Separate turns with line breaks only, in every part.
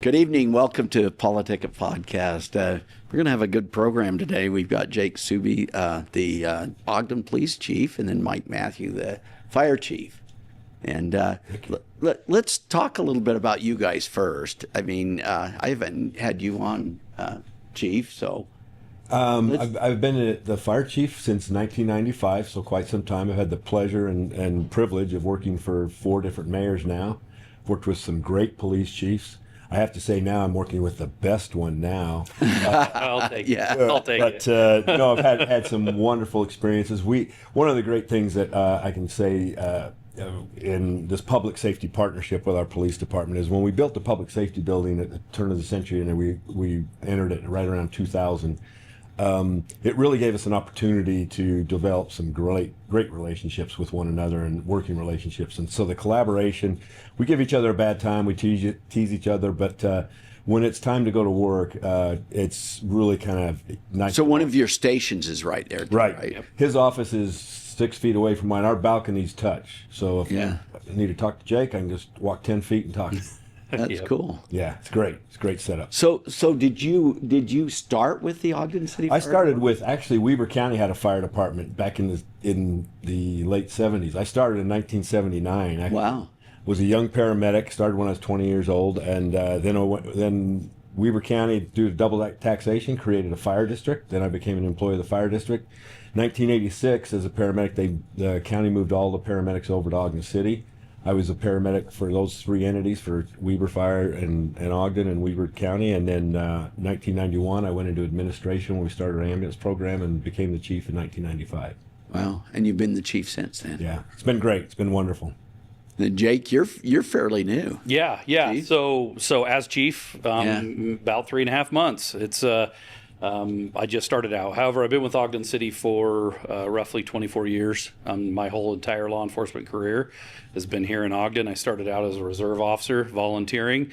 Good evening. Welcome to Politicit podcast. We're going to have a good program today. We've got Jake Sube, the Ogden Police Chief, and then Mike Mathieu, the Fire Chief. And let's talk a little bit about you guys first. I mean, I haven't had you on, Chief, so...
I've been the fire chief since 1995, so quite some time. I've had the pleasure and privilege of working for 4 different mayors now. I've worked with some great police chiefs. I have to say now I'm working with the best one now.
I'll take it. I'll take it.
But no, I've had some wonderful experiences. One of the great things that I can say in this public safety partnership with our police department is when we built the public safety building at the turn of the century, and we entered it right around 2000. It really gave us an opportunity to develop some great relationships with one another and working relationships. And so the collaboration, we give each other a bad time, we tease each other, but when it's time to go to work, it's really kind of nice.
So one of your stations is right there.
Right. Yep. His office is 6 feet away from mine. Our balconies touch. So if I need to talk to Jake, I can just walk 10 feet and talk.
That's cool.
Yeah, it's great. It's a great setup.
So did you start with the Ogden City Fire
I started with, actually, Weber County had a fire department back in the late 70s. I started in 1979.
Wow.
Was a young paramedic, started when I was 20 years old, and then Weber County, due to double taxation, created a fire district. Then I became an employee of the fire district. 1986, as a paramedic, the county moved all the paramedics over to Ogden City. I was a paramedic for those 3 entities, for Weber Fire and Ogden and Weber County. And then 1991, I went into administration when we started our ambulance program and became the chief in 1995.
Wow, and you've been the chief since then.
Yeah, it's been great. It's been wonderful.
And Jake, you're fairly new.
Yeah. Chief? So as chief, about 3.5 months. It's I just started out. However, I've been with Ogden City for roughly 24 years. My whole entire law enforcement career has been here in Ogden. I started out as a reserve officer, volunteering,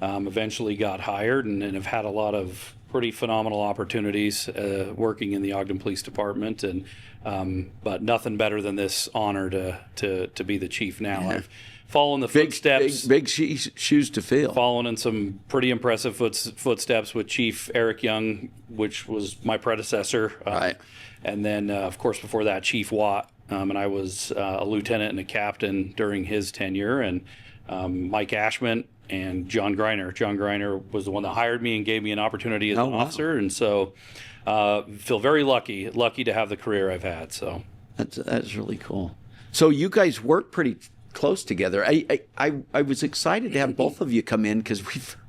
eventually got hired, and have had a lot of pretty phenomenal opportunities working in the Ogden Police Department. And but nothing better than this honor to be the chief now.
Yeah.
I've following the footsteps,
big shoes to fill.
Following in some pretty impressive footsteps with Chief Eric Young, which was my predecessor.
Right.
And then, of course, before that, Chief Watt. And I was a lieutenant and a captain during his tenure. And Mike Ashman and John Greiner. John Greiner was the one that hired me and gave me an opportunity as an officer. And so feel very lucky to have the career I've had. So
that's really cool. So you guys work pretty close together. I was excited to have both of you come in because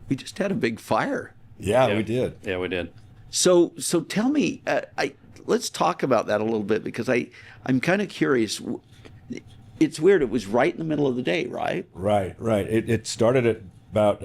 we just had a big fire.
Yeah, we did.
Yeah, we did.
So tell me, let's talk about that a little bit, because I'm kind of curious. It's weird. It was right in the middle of the day, right?
Right. It started at about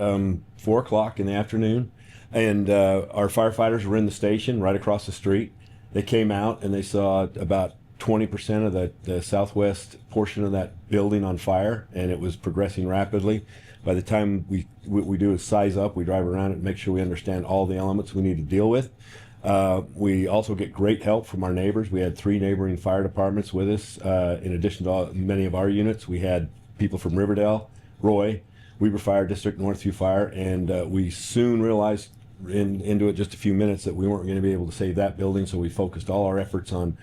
4 o'clock in the afternoon, and our firefighters were in the station right across the street. They came out and they saw about 20% of the southwest portion of that building on fire, and it was progressing rapidly. By the time what we do is size up, we drive around it and make sure we understand all the elements we need to deal with. We also get great help from our neighbors. We had 3 neighboring fire departments with us. In addition to many of our units, we had people from Riverdale, Roy, Weber Fire District, Northview Fire, and we soon realized into it just a few minutes that we weren't going to be able to save that building, so we focused all our efforts on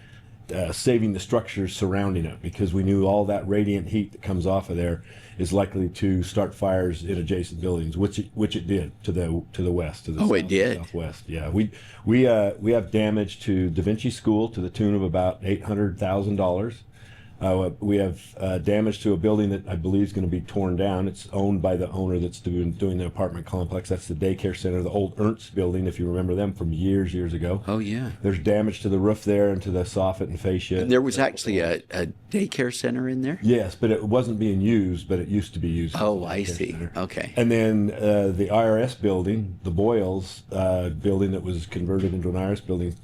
saving the structures surrounding it, because we knew all that radiant heat that comes off of there is likely to start fires in adjacent buildings, which it did to the west, to the south,
it did.
Southwest. Yeah, we have damage to Da Vinci School to the tune of about $800,000. We have damage to a building that I believe is going to be torn down. It's owned by the owner that's doing the apartment complex. That's the daycare center, the old Ernst building, if you remember them from years ago.
Oh, yeah.
There's damage to the roof there and to the soffit and fascia.
And there was actually a daycare center in there?
Yes, but it wasn't being used, but it used to be used.
Oh, I see.
Center.
Okay.
And then the IRS building, the Boyles building that was converted into an IRS building,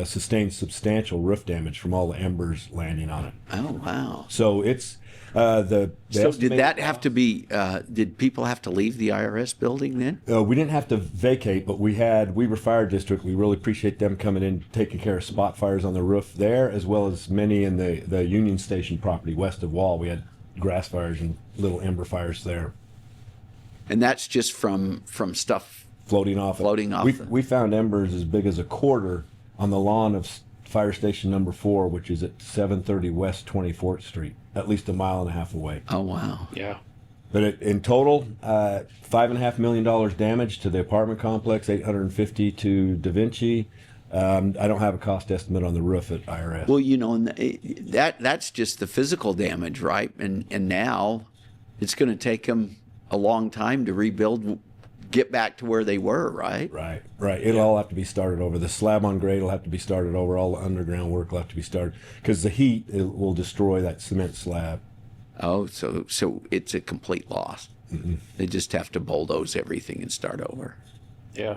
sustained substantial roof damage from all the embers landing on it.
Oh, wow.
So it's
So did that have to be? Did people have to leave the IRS building then?
We didn't have to vacate, but we had Weber Fire District. We really appreciate them coming in, taking care of spot fires on the roof there, as well as many in the Union Station property west of Wall. We had grass fires and little ember fires there.
And that's just from stuff
floating off. We found embers as big as a quarter on the lawn of fire station number 4, which is at 730 West 24th Street, at least a mile and a half away.
Oh, wow.
Yeah.
But in total, $5.5 million damage to the apartment complex, $850 to Da Vinci. I don't have a cost estimate on the roof at IRS.
Well, and that's just the physical damage, right? And now it's going to take them a long time to rebuild, get back to where they were, right?
Right. It'll all have to be started over. The slab on grade will have to be started over. All the underground work will have to be started because the heat will destroy that cement slab.
Oh, so it's a complete loss. Mm-hmm. They just have to bulldoze everything and start over.
Yeah.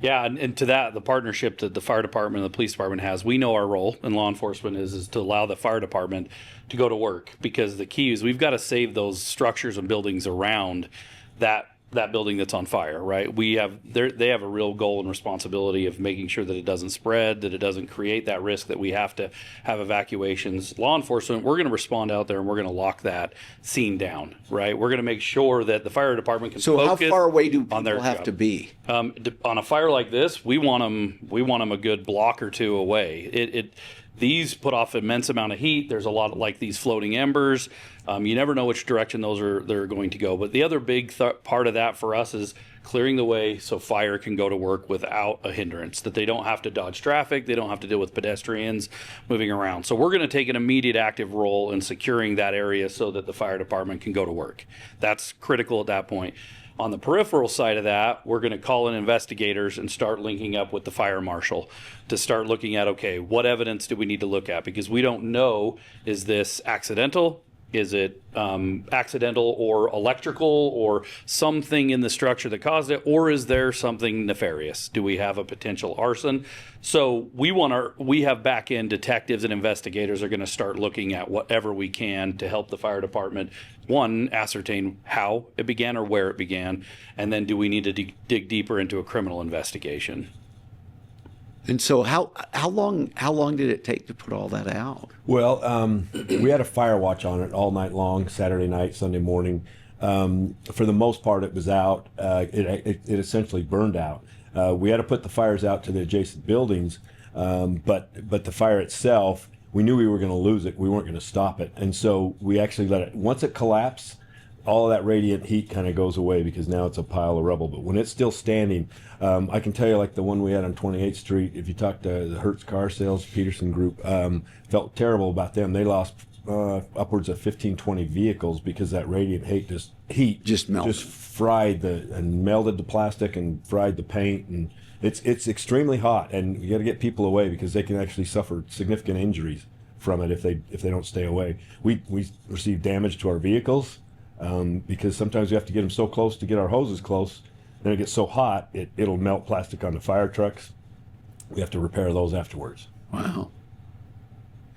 Yeah, and to that, the partnership that the fire department and the police department has, we know our role in law enforcement is to allow the fire department to go to work, because the key is we've got to save those structures and buildings around that building that's on fire, right? They have a real goal and responsibility of making sure that it doesn't spread, that it doesn't create that risk that we have to have evacuations. Law enforcement, we're going to respond out there and we're going to lock that scene down, right? We're going to make sure that the fire department can focus.
So how far away do
on their
people have
job.
to be?
On a fire like this, we want them a good block or two away. These put off immense amount of heat. There's a lot of, like, these floating embers. You never know which direction they're going to go. But the other big part of that for us is clearing the way so fire can go to work without a hindrance, that they don't have to dodge traffic, they don't have to deal with pedestrians moving around. So we're going to take an immediate active role in securing that area so that the fire department can go to work. That's critical at that point. On the peripheral side of that, we're going to call in investigators and start linking up with the fire marshal to start looking at, okay, what evidence do we need to look at? Because we don't know, is this accidental? Is it accidental or electrical or something in the structure that caused it? Or is there something nefarious? Do we have a potential arson? So we have back-end detectives and investigators are going to start looking at whatever we can to help the fire department, one, ascertain how it began or where it began, and then do we need to dig deeper into a criminal investigation?
And so how long did it take to put all that out?
Well, we had a fire watch on it all night long, Saturday night, Sunday morning. For the most part, it was out. It essentially burned out. We had to put the fires out to the adjacent buildings, but the fire itself, we knew we were going to lose it. We weren't going to stop it, and so we actually let it. Once it collapsed, all of that radiant heat kind of goes away because now it's a pile of rubble. But when it's still standing, I can tell you, like the one we had on 28th Street, if you talk to the Hertz Car Sales Peterson Group, felt terrible about them. They lost upwards of 15, 20 vehicles because that radiant heat just fried and melted the plastic and fried the paint, and it's extremely hot, and you got to get people away because they can actually suffer significant injuries from it if they don't stay away. We received damage to our vehicles. Because sometimes we have to get them so close to get our hoses close, then it gets so hot it'll melt plastic on the fire trucks. We have to repair those afterwards.
Wow.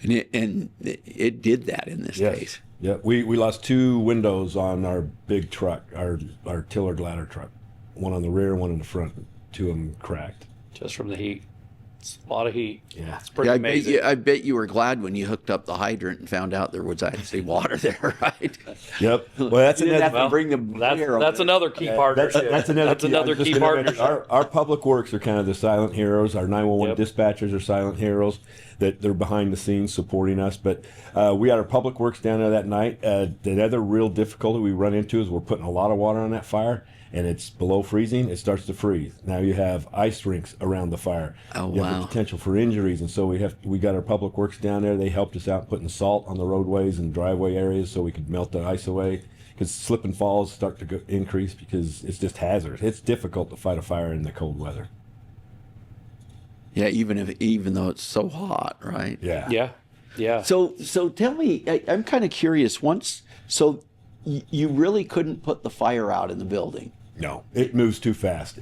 And it did that in this case.
Yeah, we lost 2 windows on our big truck, our tiller ladder truck. One on the rear, one in the front. 2 of them cracked.
Just from the heat. It's a lot of heat.
Yeah,
it's pretty amazing.
I bet you were glad when you hooked up the hydrant and found out there was actually water there, right?
Yep. Well, that's
another key partnership.
That's another key partnership. Our public works are kind of the silent heroes. Our 911 dispatchers are silent heroes. That they're behind the scenes supporting us. But we had our public works down there that night. The other real difficulty we run into is we're putting a lot of water on that fire, and it's below freezing. It starts to freeze. Now you have ice rinks around the fire.
Oh,
you have the potential for injuries, and so we got our public works down there. They helped us out putting salt on the roadways and driveway areas so we could melt the ice away. Because slip and falls start to increase because it's just hazardous. It's difficult to fight a fire in the cold weather.
Yeah, even though it's so hot, right?
Yeah.
So tell me, I'm kind of curious. You really couldn't put the fire out in the building?
No, it moves too fast.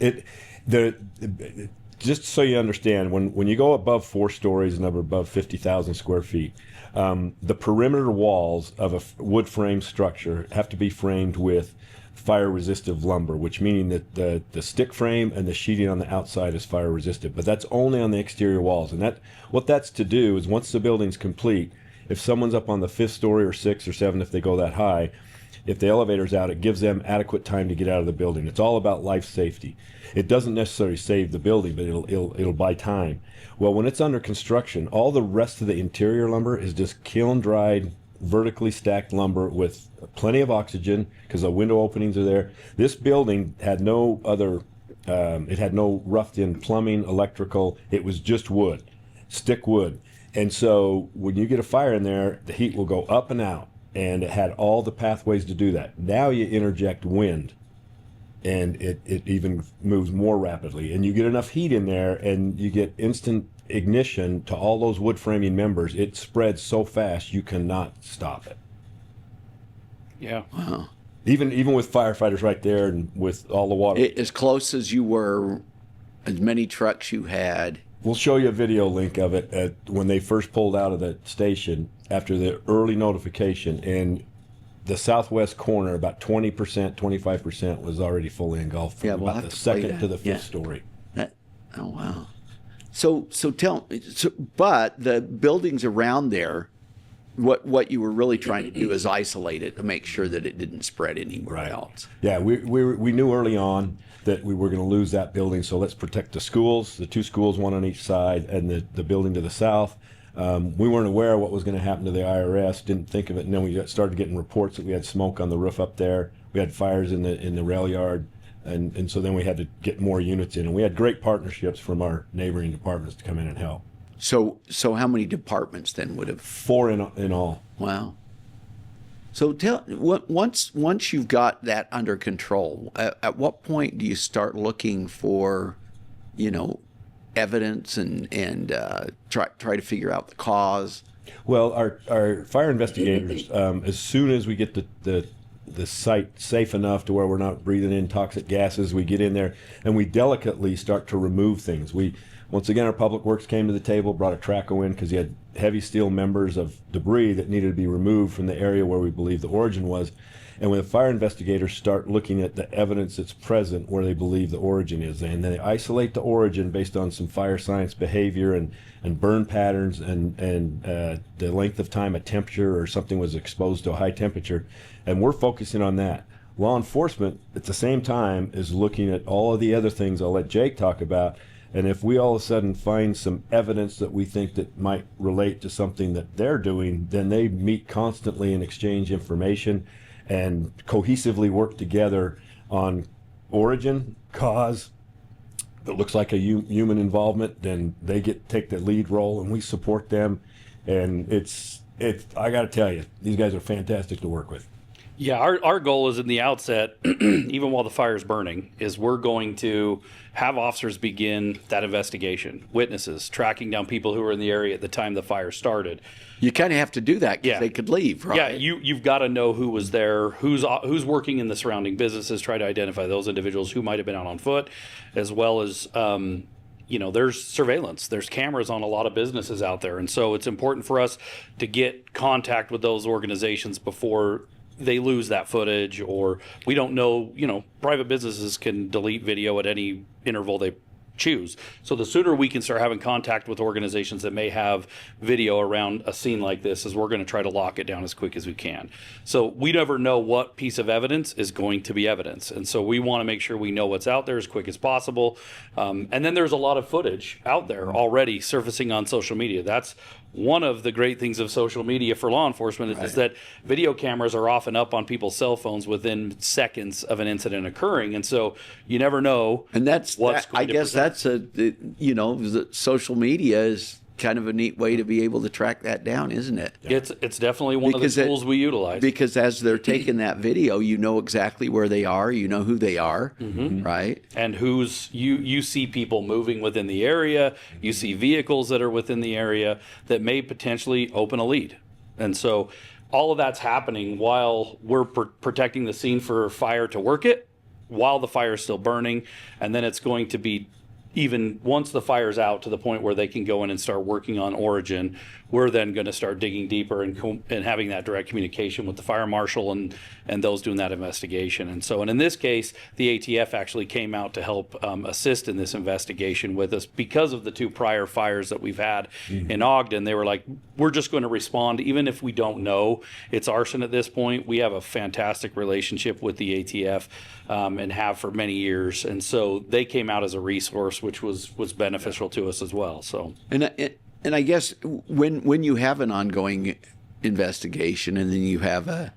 Just so you understand, when you go above 4 stories and above 50,000 square feet, the perimeter walls of a wood frame structure have to be framed with fire resistive lumber, which meaning that the stick frame and the sheeting on the outside is fire resistant, but that's only on the exterior walls. And what that's to do is once the building's complete, if someone's up on the 5th story or 6th or 7th, if they go that high, if the elevator's out, it gives them adequate time to get out of the building. It's all about life safety. It doesn't necessarily save the building, but it'll buy time. Well, when it's under construction, all the rest of the interior lumber is just kiln dried, vertically stacked lumber with plenty of oxygen because the window openings are there. This building had no other, it had no roughed in plumbing, electrical. It was just wood, stick wood. And so when you get a fire in there, the heat will go up and out, and it had all the pathways to do that. Now you interject wind, and it even moves more rapidly. And you get enough heat in there, and you get instant ignition to all those wood framing members. It spreads so fast you cannot stop it.
Yeah.
Wow.
Even with firefighters right there and with all the water.
As close as you were, as many trucks you had.
We'll show you a video link of it when they first pulled out of the station after the early notification. And the southwest corner, about 20%, 25% was already fully engulfed from
we'll
about
have
the
to play
second
that.
to the fifth
Yeah.
story.
Oh, wow. So but the buildings around there, what you were really trying to do is isolate it to make sure that it didn't spread anywhere else.
Yeah, we knew early on that we were going to lose that building, so let's protect the schools, the two schools, one on each side, and the building to the south. We weren't aware of what was going to happen to the IRS, didn't think of it, and then we started getting reports that we had smoke on the roof up there. We had fires in the rail yard, and so then we had to get more units in, and we had great partnerships from our neighboring departments to come in and help.
So how many departments then would have?
4 in all.
Wow. So once you've got that under control, at what point do you start looking for, evidence and try to figure out the cause?
Well, our fire investigators, as soon as we get the site safe enough to where we're not breathing in toxic gases, we get in there and we delicately start to remove things. Once again, our public works came to the table, brought a traco in because you had heavy steel members of debris that needed to be removed from the area where we believe the origin was. And when the fire investigators start looking at the evidence that's present where they believe the origin is, and they isolate the origin based on some fire science behavior and burn patterns and the length of time a temperature or something was exposed to a high temperature, and we're focusing on that. Law enforcement, at the same time, is looking at all of the other things I'll let Jake talk about. And if we all of a sudden find some evidence that we think that might relate to something that they're doing, then they meet constantly and exchange information and cohesively work together on origin, cause. If it looks like a human involvement, then they take the lead role and we support them. And I got to tell you, these guys are fantastic to work with.
Yeah, our goal is in the outset, even while the fire is burning, is we're going to have officers begin that investigation, witnesses, tracking down people who were in the area at the time the fire started.
You kind of have to do that because they could leave, right?
Yeah, you've got to know who was there, who's working in the surrounding businesses, try to identify those individuals who might have been out on foot, as well as there's surveillance. There's cameras on a lot of businesses out there. And so it's important for us to get contact with those organizations before they lose that footage, or we don't know, private businesses can delete video at any interval they choose. So the sooner we can start having contact with organizations that may have video around a scene like this, is we're going to try to lock it down as quick as we can. So we never know what piece of evidence is going to be evidence. And so we want to make sure we know what's out there as quick as possible. And then there's a lot of footage out there already surfacing on social media. That's one of the great things of social media for law enforcement is that video cameras are often up on people's cell phones within seconds of an incident occurring, and so you never know.
And that's
what's going
I guess that's social media is kind of a neat way to be able to track that down, isn't it?
It's definitely one of the tools we utilize.
Because as they're taking that video, you know exactly where they are, you know who they are, right?
And you see people moving within the area, you see vehicles that are within the area that may potentially open a lead. And so all of that's happening while we're protecting the scene for fire to work it, while the fire is still burning, and then it's going to be even once the fire's out to the point where they can go in and start working on origin, we're then going to start digging deeper and having that direct communication with the fire marshal and those doing that investigation. And in this case, the ATF actually came out to help assist in this investigation with us because of the 2 prior fires that we've had in Ogden. They were like, we're just going to respond, even if we don't know it's arson at this point. We have a fantastic relationship with the ATF and have for many years. And so they came out as a resource, which was beneficial to us as well. So,
and I guess when you have an ongoing investigation and then you have a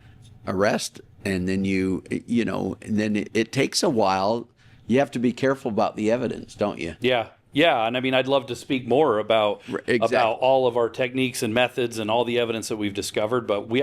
arrest and then and then it takes a while, you have to be careful about the evidence, don't you?
Yeah. And I mean, I'd love to speak more about all of our techniques and methods and all the evidence that we've discovered, but we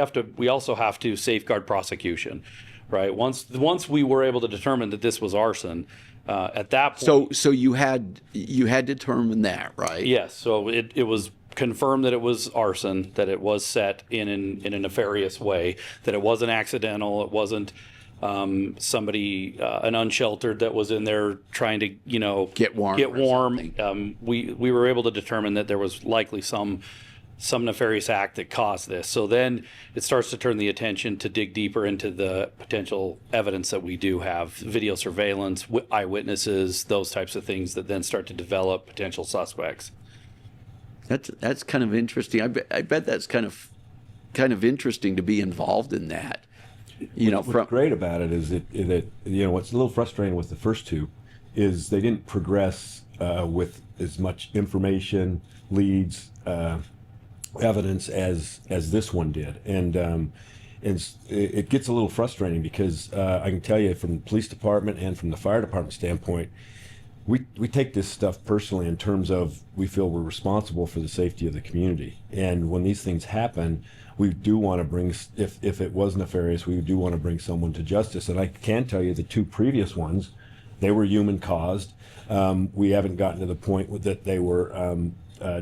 also have to safeguard prosecution, right? Once we were able to determine that this was arson, at that point.
So you had determined that, right?
Yes. So it was confirmed that it was arson, that it was set in a nefarious way, that it wasn't accidental, it wasn't somebody an unsheltered that was in there trying to get warm. We were able to determine that there was likely some nefarious act that caused this. So then it starts to turn the attention to dig deeper into the potential evidence that we do have, video surveillance, eyewitnesses, those types of things that then start to develop potential suspects.
That's kind of interesting. I bet that's kind of interesting to be involved in that.
What's great about it is that what's a little frustrating with the first 2 is they didn't progress with as much information, leads, evidence as this one did, and it gets a little frustrating because I can tell you from the police department and from the fire department standpoint, we take this stuff personally in terms of we feel we're responsible for the safety of the community, and when these things happen, we do want to bring, if it was nefarious, we do want to bring someone to justice. And I can tell you the 2 previous ones, they were human caused. We haven't gotten to the point that they were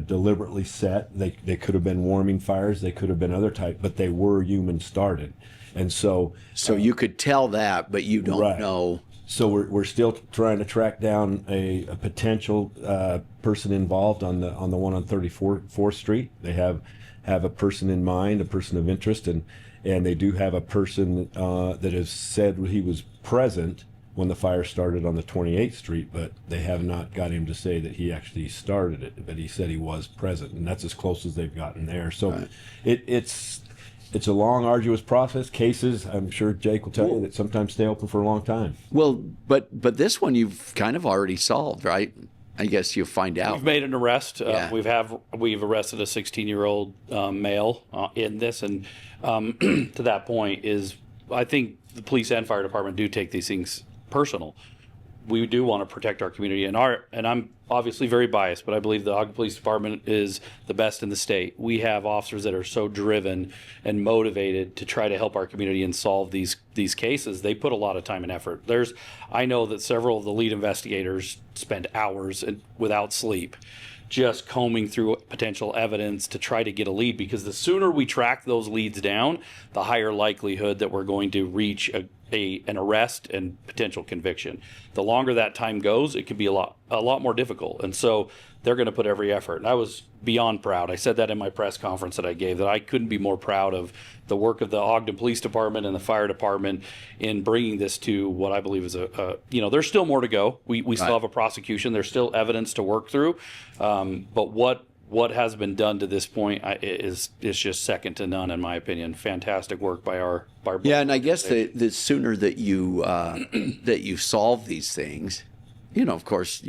deliberately set. They could have been warming fires, they could have been other type, but they were human started. And so
you could tell that, but you don't know.
So we're still trying to track down a potential person involved on the one on 34th Street. They have a person in mind, a person of interest, and they do have a person that has said he was present when the fire started on the 28th Street, but they have not got him to say that he actually started it, but he said he was present, and that's as close as they've gotten there. So it's a long, arduous process. Cases, I'm sure Jake will tell you, that sometimes stay open for a long time.
Well, but this one you've kind of already solved, right? I guess you'll find out.
We've made an arrest.
Yeah.
We've arrested a 16-year-old male in this, and to that point is, I think the police and fire department do take these things personal. We do want to protect our community, and I'm obviously very biased, but I believe the Ogden Police Department is the best in the state. We have officers that are so driven and motivated to try to help our community and solve these cases. They put a lot of time and effort. I know that several of the lead investigators spend hours without sleep just combing through potential evidence to try to get a lead, because the sooner we track those leads down, the higher likelihood that we're going to reach an arrest and potential conviction. The longer that time goes, it can be a lot more difficult. And so they're going to put every effort. And I was beyond proud. I said that in my press conference that I gave, that I couldn't be more proud of the work of the Ogden Police Department and the fire department in bringing this to what I believe is there's still more to go. We still have a prosecution. There's still evidence to work through. But what has been done to this point is just second to none, in my opinion. Fantastic work by our
and I guess the sooner that you solve these things, of course,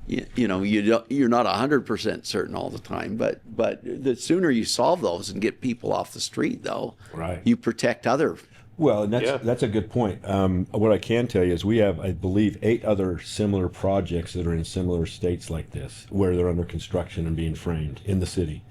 you're not 100% certain all the time, but the sooner you solve those and get people off the street, though,
right,
you protect other.
Well, and that's a good point. What I can tell you is we have, I believe, 8 other similar projects that are in similar states like this, where they're under construction and being framed in the city.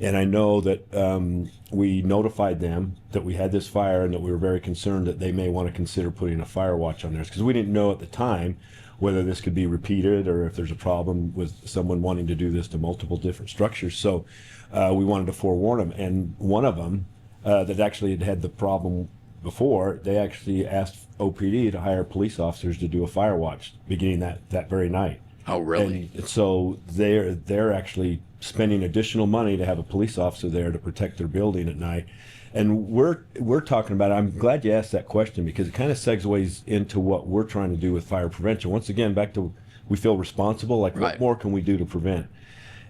And I know that we notified them that we had this fire and that we were very concerned that they may want to consider putting a fire watch on theirs, because we didn't know at the time whether this could be repeated or if there's a problem with someone wanting to do this to multiple different structures. So we wanted to forewarn them. And one of them that actually had the problem before, they actually asked OPD to hire police officers to do a fire watch beginning that very night.
Oh, really?
And so they're actually spending additional money to have a police officer there to protect their building at night. And we're talking about, I'm glad you asked that question, because it kind of segues into what we're trying to do with fire prevention. Once again, back to, we feel responsible, like
Right.
what more can we do to prevent?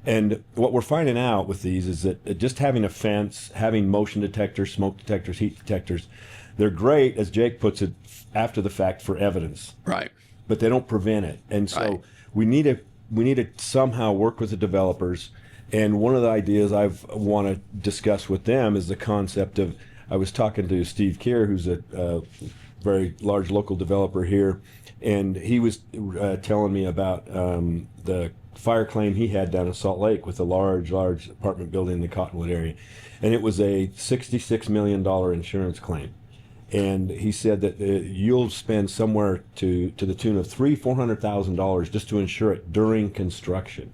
And what we're finding out with these is that just having a fence, having motion detectors, smoke detectors, heat detectors, they're great, as Jake puts it, after the fact for evidence,
Right.
but they don't prevent it. And so
Right.
we need to somehow work with the developers. And one of the ideas I want to discuss with them is the concept of, I was talking to Steve Keir, who's a very large local developer here, and he was telling me about the fire claim he had down in Salt Lake with a large apartment building in the Cottonwood area. And it was a $66 million insurance claim. And he said that you'll spend somewhere to the tune of $400,000 just to insure it during construction.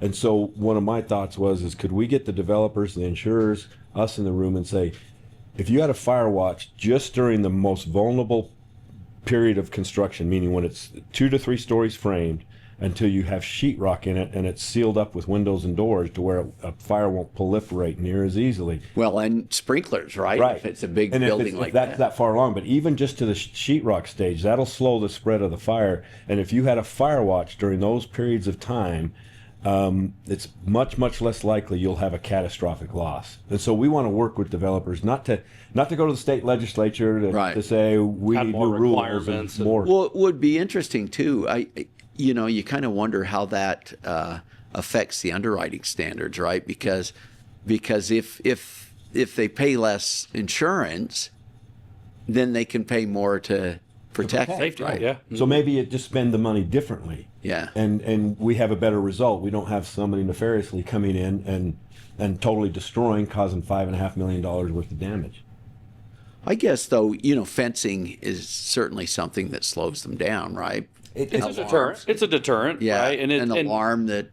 And so one of my thoughts is could we get the developers, the insurers, us in the room and say, if you had a fire watch just during the most vulnerable period of construction, meaning when it's 2 to 3 stories framed, until you have sheetrock in it and it's sealed up with windows and doors to where a fire won't proliferate near as easily.
Well, and sprinklers, right?
Right.
If it's a big
And
building
if
like
that's
that.
far along, but even just to the sheetrock stage, that'll slow the spread of the fire. And if you had a fire watch during those periods of time, it's much less likely you'll have a catastrophic loss. And so we want to work with developers not to go to the state legislature
Right.
to say we
Add
need
more
new rules
requirements
and more.
Well, it would be interesting too. You kind of wonder how that affects the underwriting standards, right? Because if they pay less insurance, then they can pay more to protect
Safety,
right?
yeah.
So maybe you just spend the money differently.
Yeah.
And we have a better result. We don't have somebody nefariously coming in and totally destroying, causing $5.5 million worth of damage.
I guess though, fencing is certainly something that slows them down, right?
It's a deterrent. It's a deterrent,
Yeah,
right?
an alarm that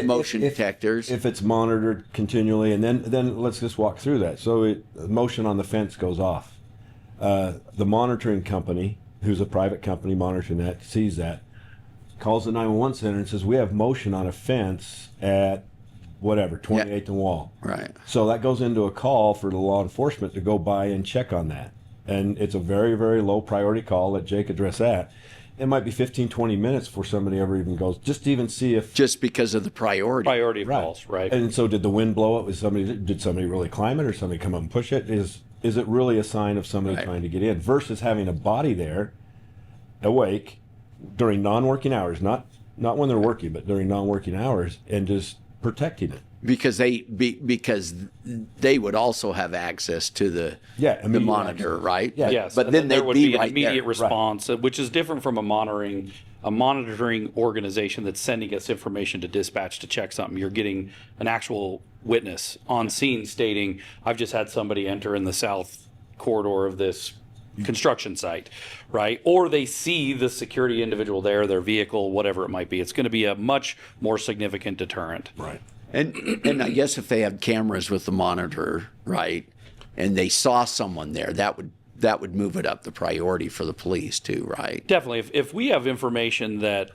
motion detectors.
If it's monitored continually, and then let's just walk through that. So motion on the fence goes off. The monitoring company, who's a private company monitoring that, sees that, calls the 911 center and says, we have motion on a fence at whatever, 28th and Wall.
Right.
So that goes into a call for the law enforcement to go by and check on that. And it's a very, very low priority call. Let Jake address that. It might be 15, 20 minutes before somebody ever even goes, just to even see if...
Just because of the priority.
priority of calls, right?
And so did the wind blow it? Did somebody really climb it, or somebody come up and push it? Is it really a sign of somebody
Right.
trying to get in, versus having a body there awake during non-working hours, not when they're working, but during non-working hours, and just protecting it?
Because they would also have access to the
immediate
monitor,
access.
right?
Yeah.
Yes,
but
and
then
there
they'd
would
be
an
right
immediate
there.
response, which is different from a monitoring organization that's sending us information to dispatch to check something. You're getting an actual witness on scene stating, "I've just had somebody enter in the south corridor of this construction site," right? Or they see the security individual there, their vehicle, whatever it might be. It's going to be a much more significant deterrent.
Right.
And I guess if they had cameras with the monitor, right, and they saw someone there, that would move it up the priority for the police too, right?
Definitely, if we have information that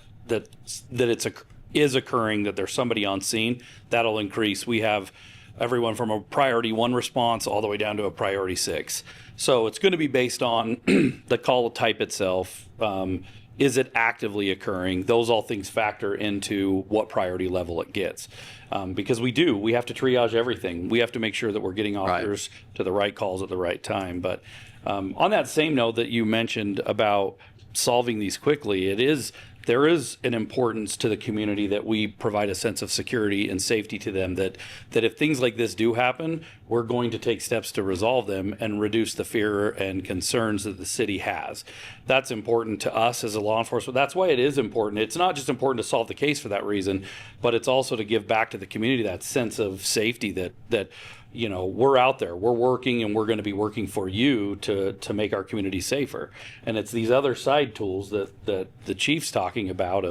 is occurring, that there's somebody on scene, that'll increase. We have everyone from a priority 1 response all the way down to a priority 6. So it's going to be based on the call type itself. Is it actively occurring? Those all things factor into what priority level it gets. Because we have to triage everything. We have to make sure that we're getting officers to the right calls at the right time. But on that same note that you mentioned about solving these quickly, there is an importance to the community that we provide a sense of security and safety to them, that if things like this do happen, we're going to take steps to resolve them and reduce the fear and concerns that the city has. That's important to us as a law enforcement. That's why it is important. It's not just important to solve the case for that reason, but it's also to give back to the community that sense of safety that we're out there, we're working, and we're going to be working for you to make our community safer. And it's these other side tools that the chief's talking about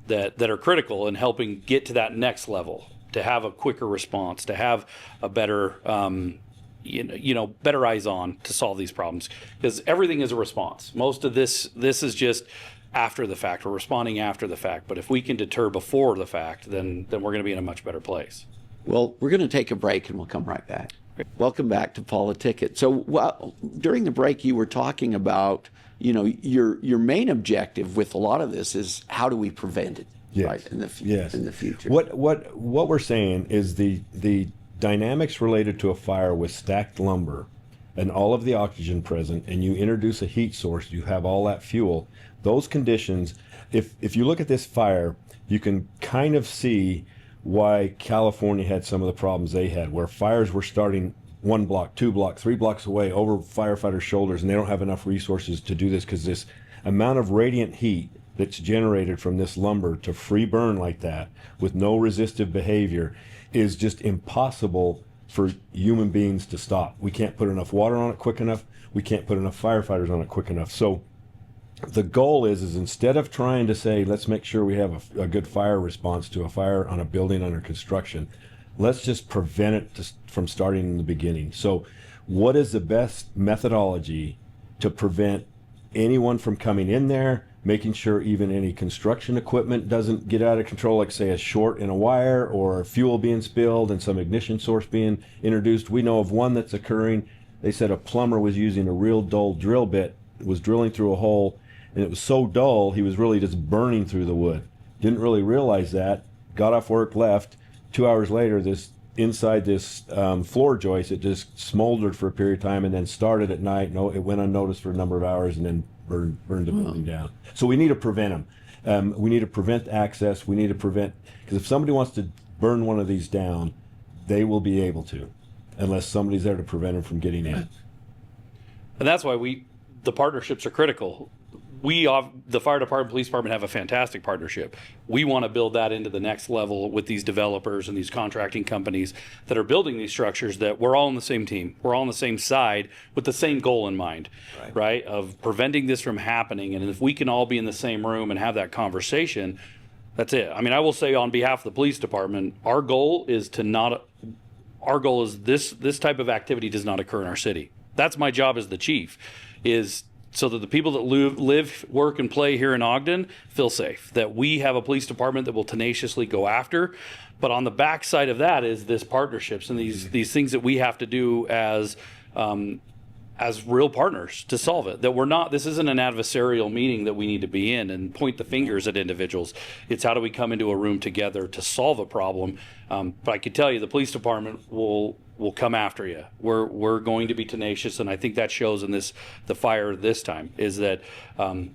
that are critical in helping get to that next level, to have a quicker response, to have a better better eyes on to solve these problems, because everything is a response. Most of this is just after the fact. We're responding after the fact. But if we can deter before the fact, then we're going to be in a much better place.
Well, we're going to take a break and we'll come right back. Welcome back to Politicit. So during the break, you were talking about, your main objective with a lot of this is how do we prevent it,
yes.
right, in the future.
What we're saying is the dynamics related to a fire with stacked lumber and all of the oxygen present, and you introduce a heat source, you have all that fuel, those conditions, if you look at this fire, you can kind of see why California had some of the problems they had, where fires were starting 1 block, 2 blocks, 3 blocks away over firefighters' shoulders, and they don't have enough resources to do this because this amount of radiant heat that's generated from this lumber to free burn like that with no resistive behavior is just impossible for human beings to stop. We can't put enough water on it quick enough. We can't put enough firefighters on it quick enough. So the goal is instead of trying to say, let's make sure we have a good fire response to a fire on a building under construction, let's just prevent it from starting in the beginning. So what is the best methodology to prevent anyone from coming in there, making sure even any construction equipment doesn't get out of control, like say a short in a wire or fuel being spilled and some ignition source being introduced? We know of one that's occurring. They said a plumber was using a real dull drill bit, was drilling through a hole, and it was so dull he was really just burning through the wood. Didn't really realize that, got off work, left. 2 hours later, inside this floor joist, it just smoldered for a period of time and then started at night. No, it went unnoticed for a number of hours and then burned the building down. So we need to prevent them. We need to prevent access. We need to prevent, because if somebody wants to burn one of these down, they will be able to, unless somebody's there to prevent them from getting in.
And that's why the partnerships are critical. The fire department, police department have a fantastic partnership. We want to build that into the next level with these developers and these contracting companies that are building these structures, that we're all on the same team. We're all on the same side with the same goal in mind, right? Of preventing this from happening. And if we can all be in the same room and have that conversation, that's it. I mean, I will say on behalf of the police department, our goal is this type of activity does not occur in our city. That's my job as the chief, is so that the people that live, work, and play here in Ogden feel safe, that we have a police department that will tenaciously go after. But on the backside of that is this partnerships and these things that we have to do as real partners to solve it. That this isn't an adversarial meeting that we need to be in and point the fingers at individuals. It's how do we come into a room together to solve a problem. But I can tell you, the police department will come after you. We're going to be tenacious, and I think that shows in the fire this time, is that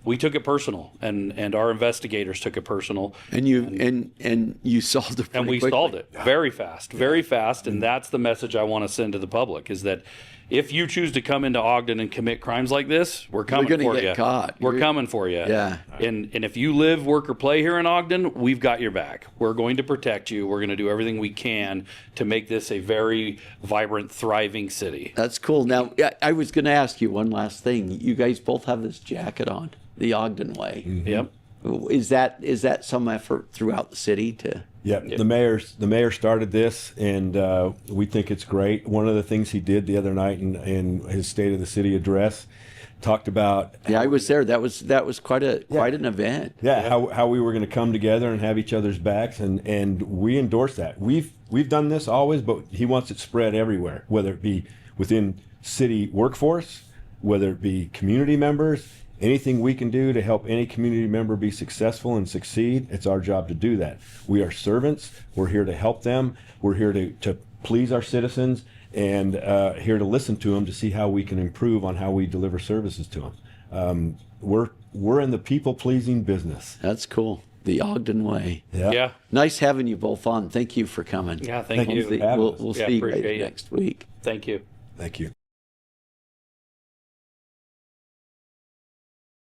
we took it personal, and our investigators took it personal. And
you solved it.
And we
quickly.
solved it very fast, and that's the message I want to send to the public, is that if you choose to come into Ogden and commit crimes like this, we're coming for you.
You're going to get caught.
We're coming for you.
Yeah.
And if you live, work, or play here in Ogden, we've got your back. We're going to protect you. We're going to do everything we can to make this a very vibrant, thriving city.
That's cool. Now, I was going to ask you one last thing. You guys both have this jacket on, the Ogden Way.
Mm-hmm.
Yep.
Is that some effort throughout the city to?
Yeah, the mayor started this, and we think it's great. One of the things he did the other night in his State of the City address talked about.
Yeah, I was there. That was quite an event.
Yeah, how we were going to come together and have each other's backs, and we endorse that. We've done this always, but he wants it spread everywhere, whether it be within city workforce, whether it be community members. Anything we can do to help any community member be successful and succeed, it's our job to do that. We are servants. We're here to help them. We're here to please our citizens, and here to listen to them to see how we can improve on how we deliver services to them. We're in the people-pleasing business.
That's cool. The Ogden Way.
Yeah.
Nice having you both on. Thank you for coming.
Yeah, thank you.
We'll see you guys next week.
Thank you.
Thank you.